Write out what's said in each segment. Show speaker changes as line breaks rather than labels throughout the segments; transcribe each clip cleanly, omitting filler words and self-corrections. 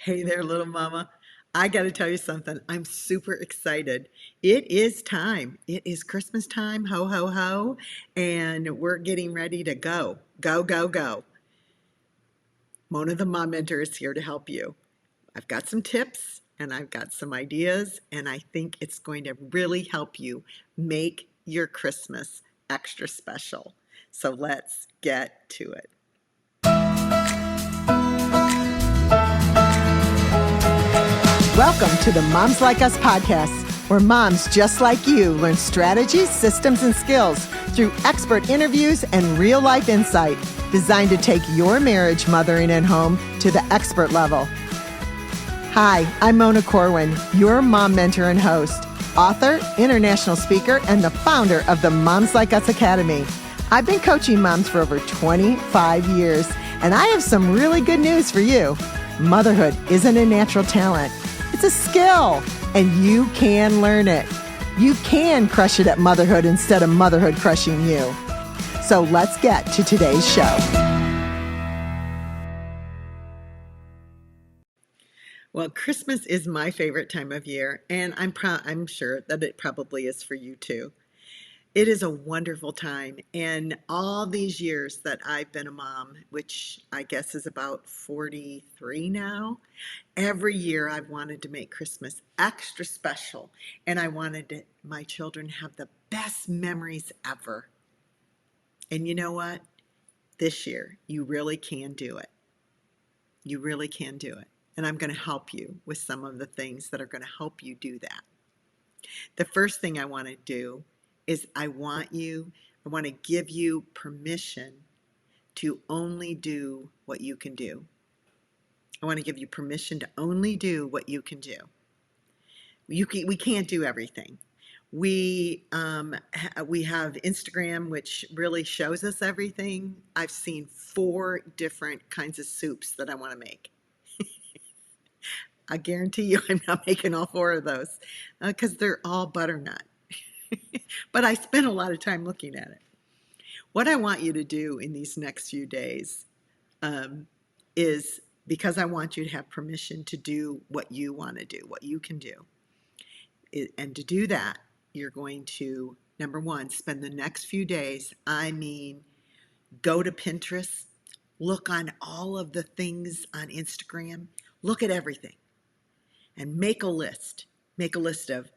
Hey there, little mama. I got to tell you something. I'm super excited. It is time. It is Christmas time. Ho, ho, ho. And we're getting ready to go. Go, go, go. Mona the Mom Mentor is here to help you. I've got some tips and I've got some ideas, and I think it's going to really help you make your Christmas extra special. So let's get to it. Welcome to the Moms Like Us podcast, where moms just like you learn strategies, systems, and skills through expert interviews and real-life insight designed to take your marriage, mothering, and home to the expert level. Hi, I'm Mona Corwin, your mom mentor and host, author, international speaker, and the founder of the Moms Like Us Academy. I've been coaching moms for over 25 years, and I have some really good news for you. Motherhood isn't a natural talent. It's a skill, and you can learn it. You can crush it at motherhood instead of motherhood crushing you. So let's get to today's show. Well, Christmas is my favorite time of year, and I'm sure that it probably is for you too. It is a wonderful time, and all these years that I've been a mom, which I guess is about 43 now, every year I've wanted to make Christmas extra special, and I wanted my children to have the best memories ever. And you know what? This year, you really can do it. You really can do it. And I'm going to help you with some of the things that are going to help you do that. The first thing I want to do is I want to give you permission to only do what you can do. I want to give you permission to only do what you can do. We can't do everything. We have Instagram, which really shows us everything. I've seen 4 different kinds of soups that I want to make. I guarantee you I'm not making all 4 of those because they're all butternut. But I spent a lot of time looking at it. What I want you to do in these next few days is, because I want you to have permission to do what you want to do, what you can do. And to do that, you're going to, number one, spend the next few days, go to Pinterest, look on all of the things on Instagram, look at everything, and make a list. Make a list of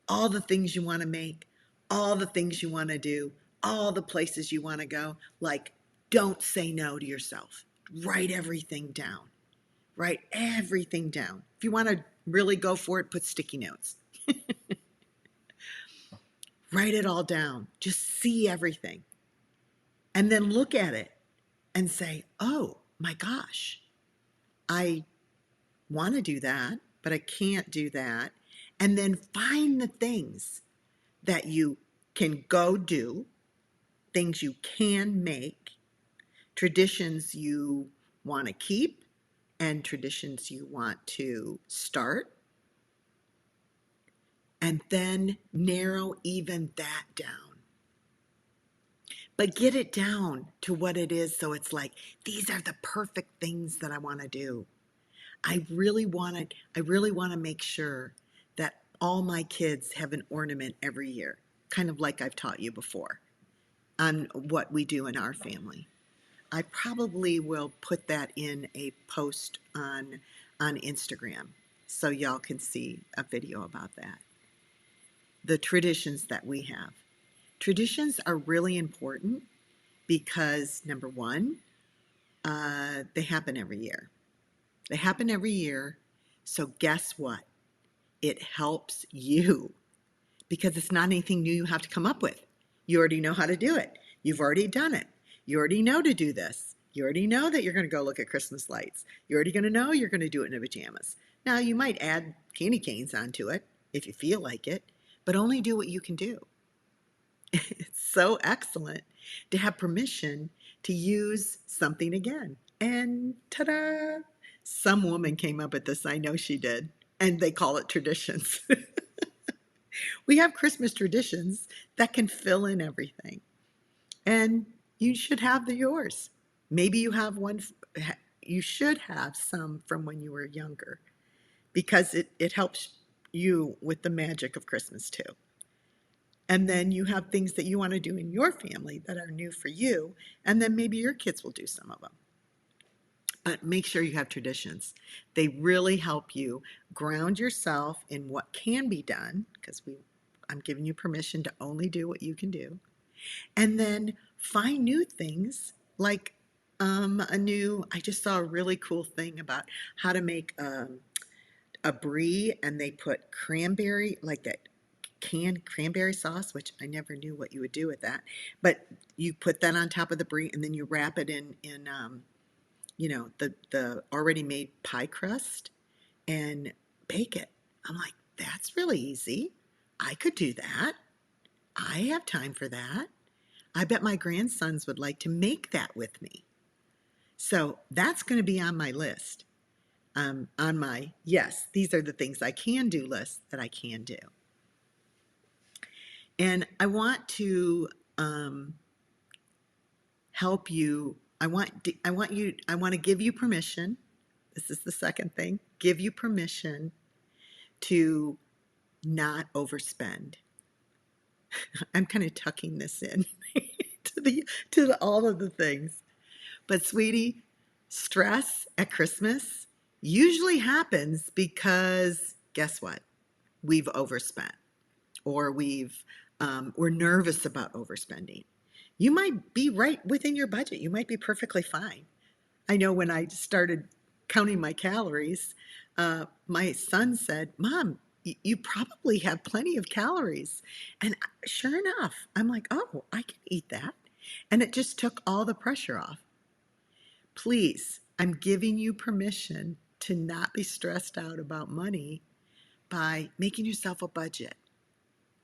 all the things you want to make, all the things you want to do, all the places you want to go. Like, don't say no to yourself. Write everything down. Write everything down. If you want to really go for it, put sticky notes. Write it all down. Just see everything. And then look at it and say, oh my gosh, I want to do that, but I can't do that. And then find the things that you can go do, things you can make, traditions you want to keep, and traditions you want to start. And then narrow even that down. But get it down to what it is, so it's like, these are the perfect things that I want to do. I really want to make sure that all my kids have an ornament every year, kind of like I've taught you before on what we do in our family. I probably will put that in a post on Instagram so y'all can see a video about that. The traditions that we have. Traditions are really important because, number one, they happen every year. They happen every year. So guess what? It helps you because it's not anything new you have to come up with. You already know how to do it. You've already done it. You already know to do this. You already know that you're going to go look at Christmas lights. You're already going to know you're going to do it in pajamas. Now, you might add candy canes onto it if you feel like it, but only do what you can do. It's so excellent to have permission to use something again. And ta-da! Some woman came up with this, I know she did, and they call it traditions. We have Christmas traditions that can fill in everything, and you should have yours. Maybe you have one, you should have some from when you were younger because it helps you with the magic of Christmas too. And then you have things that you want to do in your family that are new for you, and then maybe your kids will do some of them. But make sure you have traditions. They really help you ground yourself in what can be done because I'm giving you permission to only do what you can do. And then find new things like I just saw a really cool thing about how to make a brie, and they put cranberry, like that canned cranberry sauce, which I never knew what you would do with that. But you put that on top of the brie, and then you wrap it in the already made pie crust and bake it. I'm like, that's really easy. I could do that. I have time for that. I bet my grandsons would like to make that with me. So that's going to be on my list. On my, yes, these are the things I can do list that I can do. And I want to help you. I want to give you permission. This is the second thing. Give you permission to not overspend. I'm kind of tucking this in to all of the things. But sweetie, stress at Christmas usually happens because guess what? We've overspent, or we're nervous about overspending. You might be right within your budget. You might be perfectly fine. I know when I started counting my calories, my son said, "Mom, you probably have plenty of calories." And sure enough, I'm like, "Oh, I can eat that." And it just took all the pressure off. Please, I'm giving you permission to not be stressed out about money by making yourself a budget.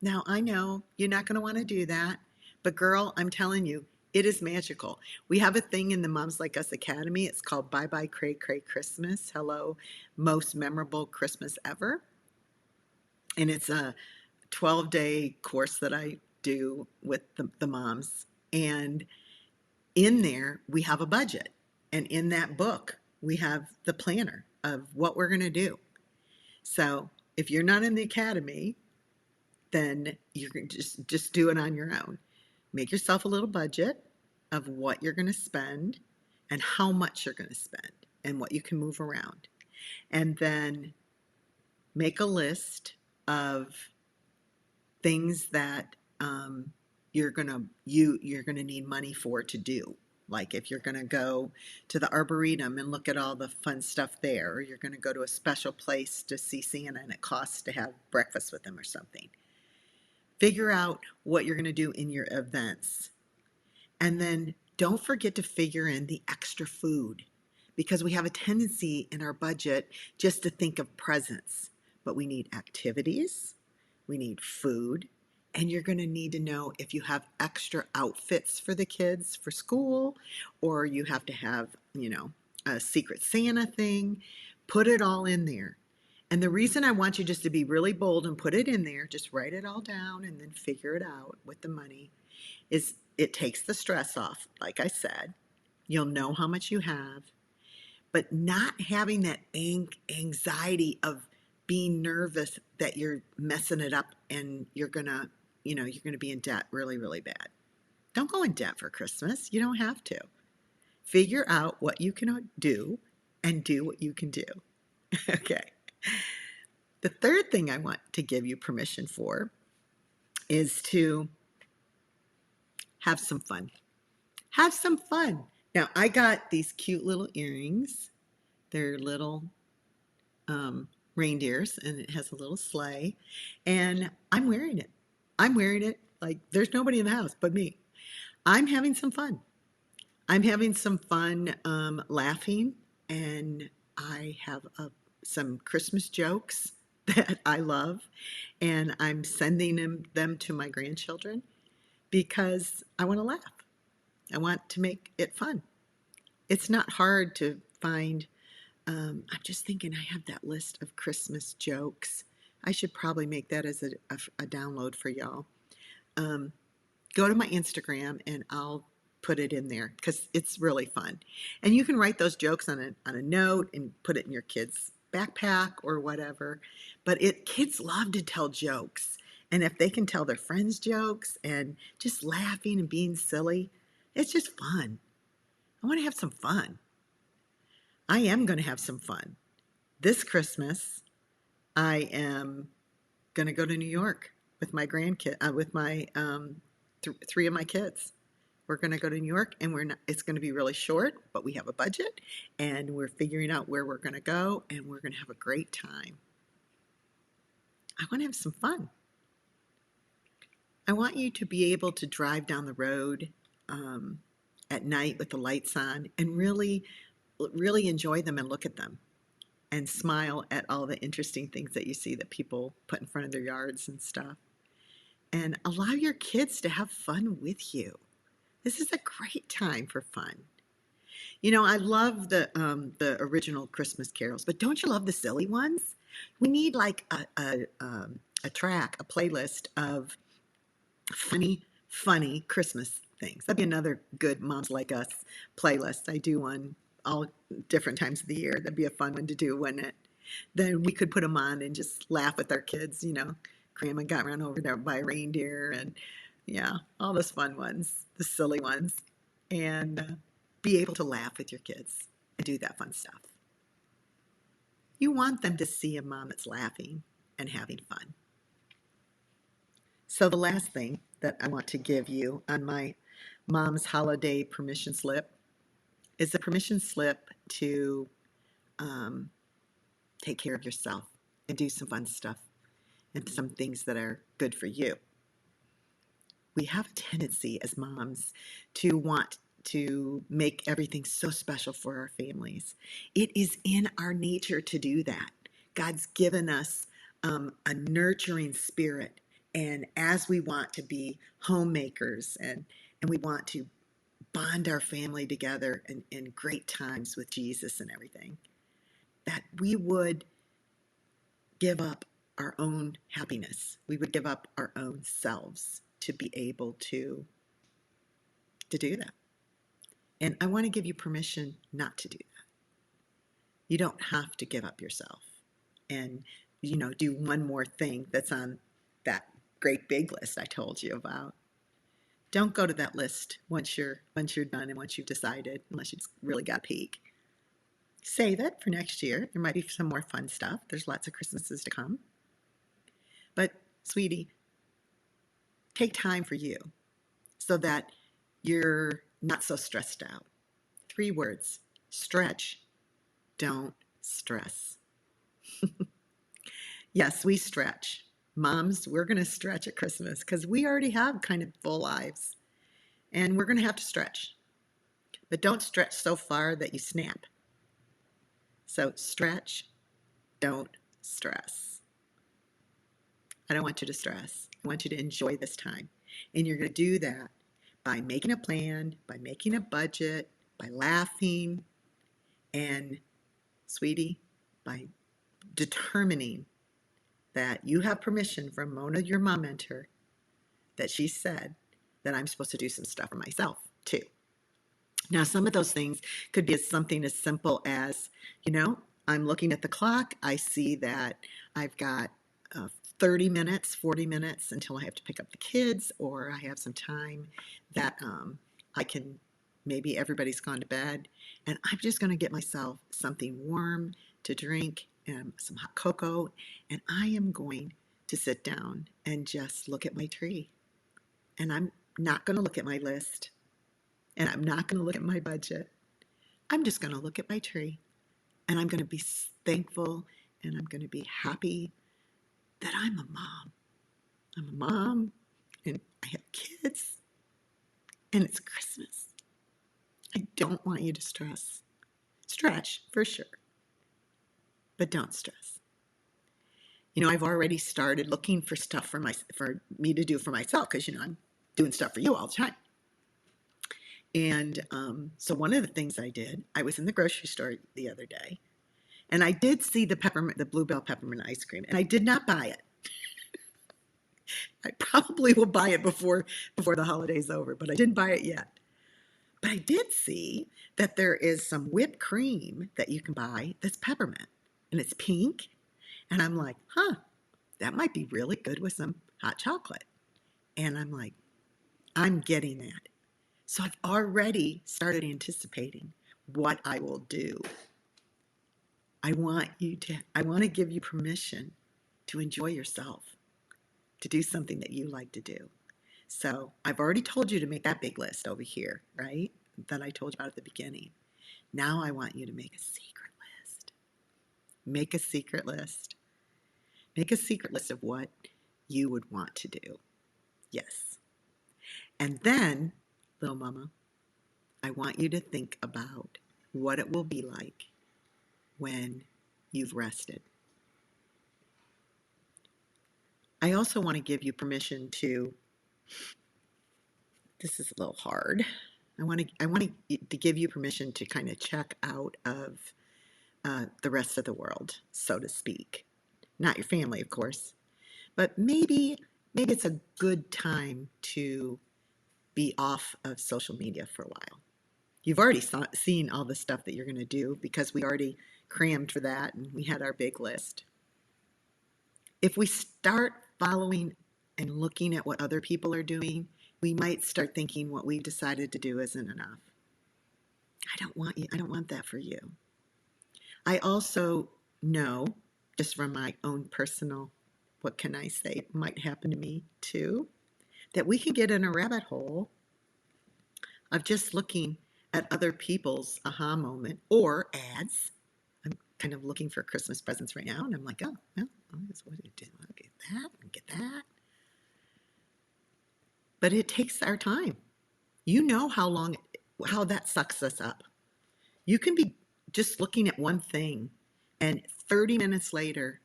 Now, I know you're not going to want to do that, but girl, I'm telling you, it is magical. We have a thing in the Moms Like Us Academy. It's called Bye Bye Cray Cray Christmas. Hello, most memorable Christmas ever. And it's a 12-day course that I do with the moms. And in there, we have a budget. And in that book, we have the planner of what we're going to do. So if you're not in the academy, then you can just do it on your own. Make yourself a little budget of what you're going to spend and how much you're going to spend and what you can move around. And then make a list of things that you're gonna need money for to do. Like if you're gonna go to the Arboretum and look at all the fun stuff there, or you're gonna go to a special place to see Santa and it costs to have breakfast with him or something. Figure out what you're gonna do in your events. And then don't forget to figure in the extra food, because we have a tendency in our budget just to think of presents, but we need activities, we need food, and you're going to need to know if you have extra outfits for the kids for school, or you have to have, a Secret Santa thing. Put it all in there. And the reason I want you just to be really bold and put it in there, just write it all down and then figure it out with the money, is it takes the stress off. Like I said, you'll know how much you have, but not having that anxiety of being nervous that you're messing it up and you're gonna be in debt really, really bad. Don't go in debt for Christmas. You don't have to. Figure out what you can do and do what you can do. Okay. The third thing I want to give you permission for is to have some fun. Have some fun. Now, I got these cute little earrings. They're little reindeers, and it has a little sleigh. And I'm wearing it. I'm wearing it like there's nobody in the house but me. I'm having some fun. I'm having some fun laughing, and I have some Christmas jokes that I love, and I'm sending them to my grandchildren because I want to laugh. I want to make it fun. It's not hard to find. I'm just thinking I have that list of Christmas jokes. I should probably make that as a download for y'all. Go to my Instagram and I'll put it in there because it's really fun. And you can write those jokes on a note and put it in your kid's backpack or whatever. But kids love to tell jokes. And if they can tell their friends jokes and just laughing and being silly, it's just fun. I want to have some fun. I am going to have some fun. This Christmas, I am going to go to New York with my with my three of my kids. We're going to go to New York, and it's going to be really short, but we have a budget, and we're figuring out where we're going to go, and we're going to have a great time. I want to have some fun. I want you to be able to drive down the road at night with the lights on and really, really enjoy them and look at them and smile at all the interesting things that you see that people put in front of their yards and stuff. And allow your kids to have fun with you. This is a great time for fun. You know, I love the original Christmas carols, but don't you love the silly ones? We need like a track, a playlist of funny Christmas things. That'd be another good Moms Like Us playlist. I do one all different times of the year. That'd be a fun one to do, wouldn't it? Then we could put them on and just laugh with our kids, you know. Grandma got run over there by a reindeer and yeah, all those fun ones, the silly ones, and be able to laugh with your kids and do that fun stuff. You want them to see a mom that's laughing and having fun. So the last thing that I want to give you on my mom's holiday permission slip is a permission slip to take care of yourself and do some fun stuff and some things that are good for you. We have a tendency as moms to want to make everything so special for our families. It is in our nature to do that. God's given us a nurturing spirit, and as we want to be homemakers and we want to bond our family together in great times with Jesus and everything, that we would give up our own happiness. We would give up our own selves to be able to do that. And I want to give you permission not to do that. You don't have to give up yourself and, you know, do one more thing that's on that great big list I told you about. Don't go to that list once you're done and once you've decided, unless you've really got a peek. Save it for next year. There might be some more fun stuff. There's lots of Christmases to come. But, sweetie, take time for you so that you're not so stressed out. 3 words: stretch, don't stress. Yes, we stretch. Moms, we're going to stretch at Christmas because we already have kind of full lives. And we're going to have to stretch. But don't stretch so far that you snap. So stretch, don't stress. I don't want you to stress. I want you to enjoy this time. And you're going to do that by making a plan, by making a budget, by laughing, and, sweetie, by determining that you have permission from Mona, your mom mentor, that she said that I'm supposed to do some stuff for myself too. Now, some of those things could be something as simple as, you know, I'm looking at the clock. I see that I've got 30 minutes, 40 minutes until I have to pick up the kids, or I have some time that I can, maybe everybody's gone to bed, and I'm just going to get myself something warm to drink and some hot cocoa, and I am going to sit down and just look at my tree. And I'm not going to look at my list, and I'm not going to look at my budget. I'm just going to look at my tree, and I'm going to be thankful, and I'm going to be happy that I'm a mom. I'm a mom, and I have kids, and it's Christmas. I don't want you to stress. Stretch, for sure, but don't stress. You know, I've already started looking for stuff for me to do for myself because, you know, I'm doing stuff for you all the time. And so one of the things I did, I was in the grocery store the other day, and I did see the Bluebell peppermint ice cream, and I did not buy it. I probably will buy it before the holiday's over, but I didn't buy it yet. But I did see that there is some whipped cream that you can buy that's peppermint and it's pink. And I'm like, huh, that might be really good with some hot chocolate. And I'm like, I'm getting that. So I've already started anticipating what I will do. I want to give you permission to enjoy yourself, to do something that you like to do. So I've already told you to make that big list over here, right? That I told you about at the beginning. Now I want you to make a secret list. Make a secret list. Make a secret list of what you would want to do. Yes. And then, little mama, I want you to think about what it will be like when you've rested. I also want to give you permission to, this is a little hard. I want to give you permission to kind of check out of the rest of the world, so to speak. Not your family, of course, but maybe it's a good time to be off of social media for a while. You've already seen all the stuff that you're going to do because we already crammed for that and we had our big list. If we start following and looking at what other people are doing, we might start thinking what we've decided to do isn't enough. I don't want that for you. I also know, just from my own personal, what can I say, might happen to me too, that we can get in a rabbit hole of just looking at other people's aha moment or ads. I'm kind of looking for Christmas presents right now, and I'm like, oh, well, what did it do? I'll get that and get that. But it takes our time. You know how that sucks us up. You can be just looking at one thing, and 30 minutes later,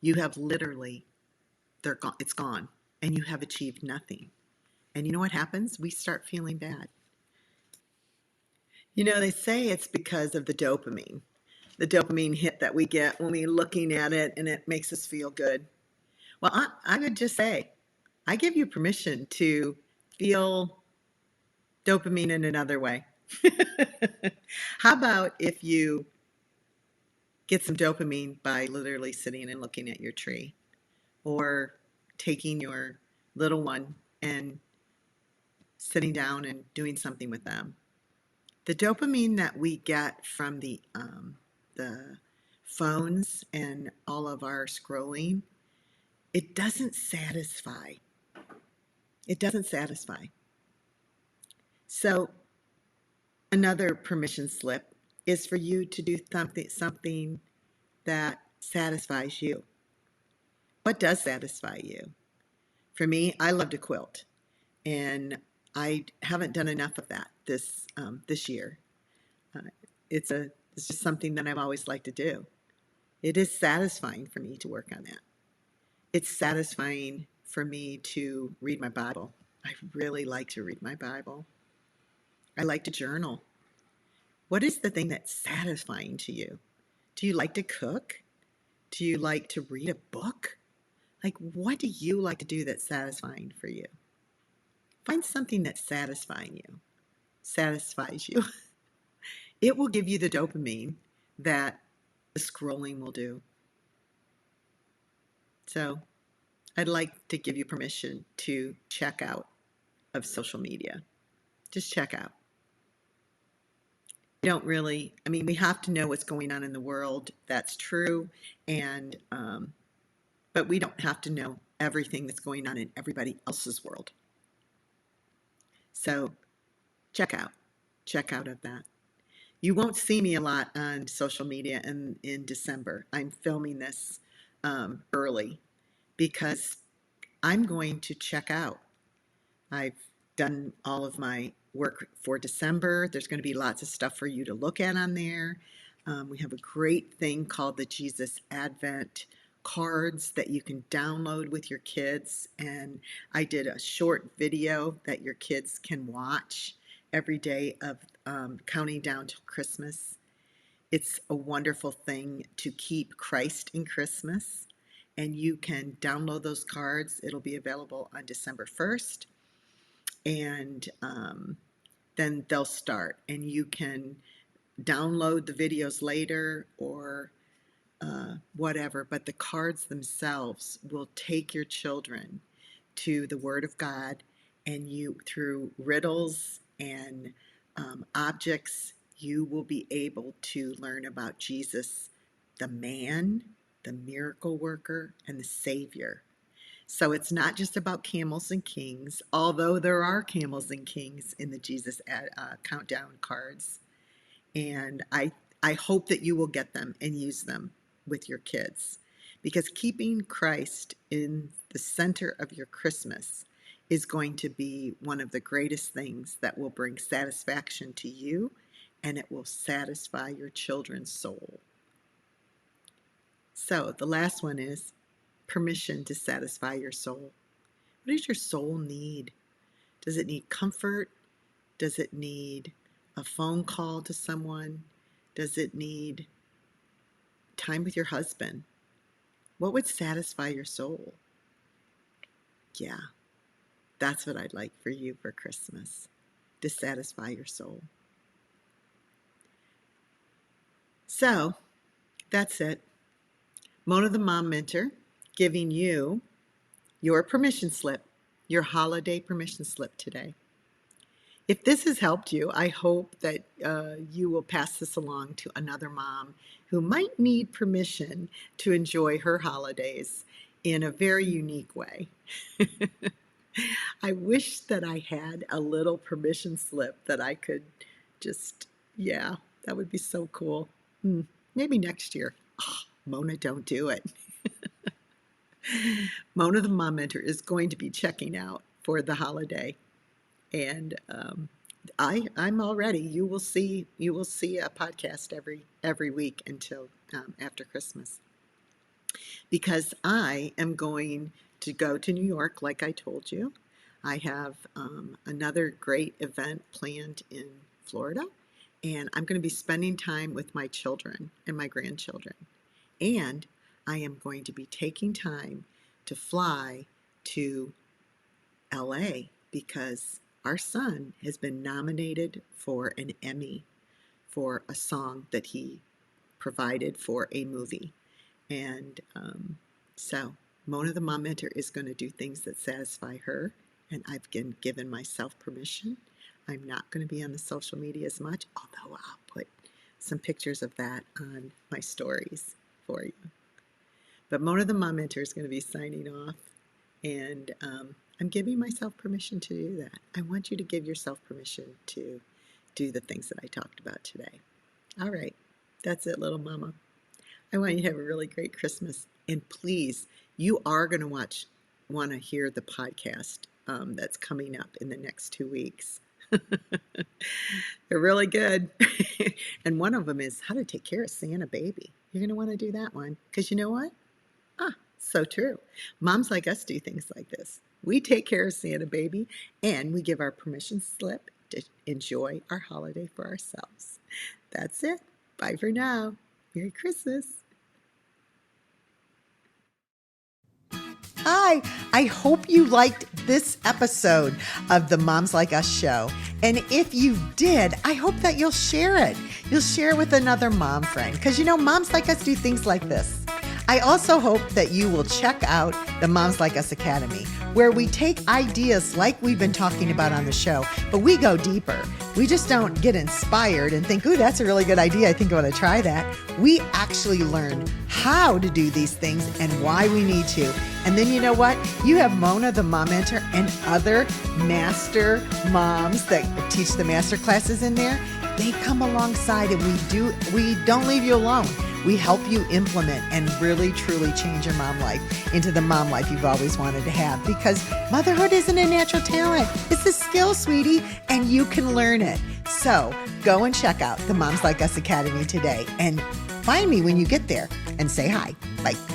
you have literally, it's gone, and you have achieved nothing. And you know what happens? We start feeling bad. You know, they say it's because of the dopamine hit that we get when we're looking at it and it makes us feel good. Well, I would just say, I give you permission to feel dopamine in another way. How about if you get some dopamine by literally sitting and looking at your tree or taking your little one and sitting down and doing something with them? The dopamine that we get from the phones and all of our scrolling, it doesn't satisfy. It doesn't satisfy. So another permission slip is for you to do something that satisfies you. What does satisfy you? For me, I love to quilt, and I haven't done enough of that this year. Uh, it's just something that I've always liked to do. It is satisfying for me to work on that. It's satisfying for me to read my Bible. I really like to read my Bible. I like to journal. What is the thing that's satisfying to you? Do you like to cook? Do you like to read a book? Like, what do you like to do that's satisfying for you? Find something that's satisfies you. It will give you the dopamine that the scrolling will do. So I'd like to give you permission to check out of social media. Just check out. We don't really, I mean, we have to know what's going on in the world. That's true. And, but we don't have to know everything that's going on in everybody else's world. So check out of that. You won't see me a lot on social media in December. I'm filming this early because I'm going to check out. I've done all of my work for December. There's going to be lots of stuff for you to look at on there. We have a great thing called the Jesus Advent cards that you can download with your kids. And I did a short video that your kids can watch every day of counting down to Christmas. It's a wonderful thing to keep Christ in Christmas. And you can download those cards. It'll be available on December 1st. And then they'll start, and you can download the videos later or whatever, but the cards themselves will take your children to the Word of God, and you, through riddles and objects, you will be able to learn about Jesus, the man, the miracle worker, and the Savior. So it's not just about camels and kings, although there are camels and kings in the Jesus countdown cards. And I hope that you will get them and use them with your kids, because keeping Christ in the center of your Christmas is going to be one of the greatest things that will bring satisfaction to you, and it will satisfy your children's soul. So the last one is permission to satisfy your soul. What does your soul need? Does it need comfort? Does it need a phone call to someone? Does it need time with your husband? What would satisfy your soul? Yeah, that's what I'd like for you for Christmas, to satisfy your soul. So that's it. Mona the Mom Mentor giving you your permission slip, your holiday permission slip today. If this has helped you, I hope that you will pass this along to another mom who might need permission to enjoy her holidays in a very unique way. I wish that I had a little permission slip that I could just, yeah, that would be so cool. Maybe next year. Oh, Mona, don't do it. Mona the Mom Mentor is going to be checking out for the holiday. And I'm all ready. You will see a podcast every week until after Christmas, because I am going to go to New York, like I told you. I have another great event planned in Florida, and I'm going to be spending time with my children and my grandchildren. And I am going to be taking time to fly to LA, because our son has been nominated for an Emmy for a song that he provided for a movie. And so Mona the Mom Mentor is going to do things that satisfy her, and I've given myself permission. I'm not going to be on the social media as much, although I'll put some pictures of that on my stories for you. But Mona the Mom Mentor is going to be signing off, and I'm giving myself permission to do that. I want you to give yourself permission to do the things that I talked about today. All right, that's it, little mama. I want you to have a really great Christmas. And please, you are going to want to hear the podcast that's coming up in the next 2 weeks. They're really good. And one of them is how to take care of Santa baby. You're going to want to do that one, because you know what? So true. Moms like us do things like this. We take care of Santa baby, and we give our permission slip to enjoy our holiday for ourselves. That's it. Bye for now. Merry Christmas. Hi, I hope you liked this episode of the Moms Like Us show. And if you did, I hope that you'll share it. You'll share it with another mom friend, because you know, moms like us do things like this. I also hope that you will check out the Moms Like Us Academy, where we take ideas like we've been talking about on the show, but we go deeper. We just don't get inspired and think, ooh, that's a really good idea. I think I want to try that. We actually learn how to do these things and why we need to. And then you know what? You have Mona, the Mom Mentor, and other master moms that teach the master classes in there. They come alongside, and we don't leave you alone. We help you implement and really, truly change your mom life into the mom life you've always wanted to have, because motherhood isn't a natural talent. It's a skill, sweetie, and you can learn it. So go and check out the Moms Like Us Academy today, and find me when you get there and say hi. Bye.